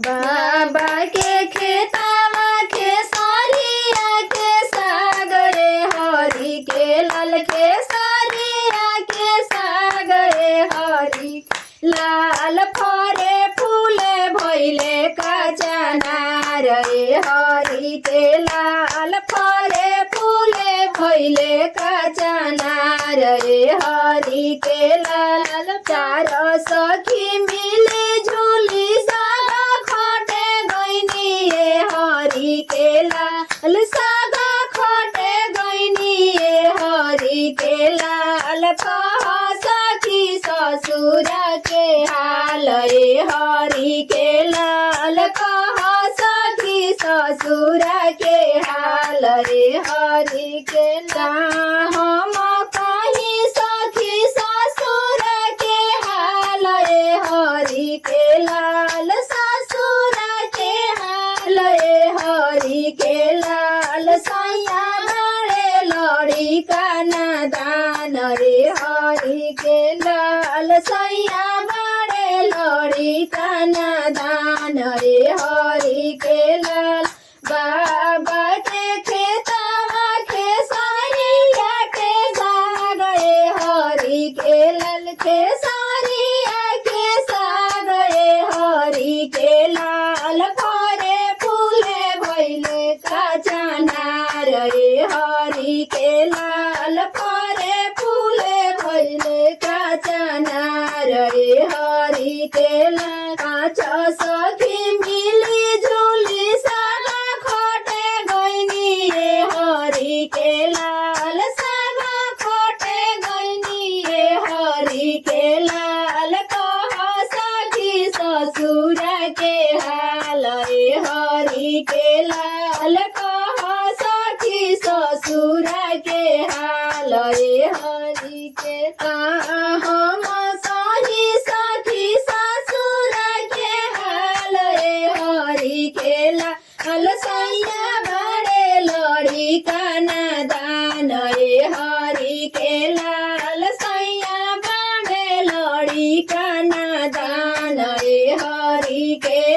बाबा के खेतावा खेसारिया के सागरे हरी के लाल खेसारिया के सागरे हरी लाल फरे फूले भैले काचना रे हरी के लाल फरे फूले भैले काचना रे हरी के लाल चार सखी मिले झूली सागा खटे गईनी हरी के लाल सागा खटे गईनी हरी के लाल कह सखी ससुर के हाल हरी के लाल कह सखी ससुर के हाल हरी के लाल हम कहीं सखी ससुर के हाल हरी के लाल ससुर के हाल हरी के लाल सैया बड़े लड़ी का नादान रे हरी के लाल सैया बड़े लड़ी का नादान रे हरी के लाल बाबा के खेतावा खेसारिया के सागरे हरी के लाल खेसारिया के सागरे हरी के लाल फरे फूले भैले काचना रे हरी के लाल फरे फूले भैले काचना रे हरी के लाल काच सखी मिली झूली सागा खटे गईनी हरी के लाल सागा खटे गईनी हरी के लाल कह सखी ससुर के हाल हरी के लाल कह सखी ससुर के हाल हरी के हम सही सखी ससुर के हाल हरी के लाल सैया बड़े लड़ी का नादान हरी के लाल सैया बड़े लड़ी का नादान हरी के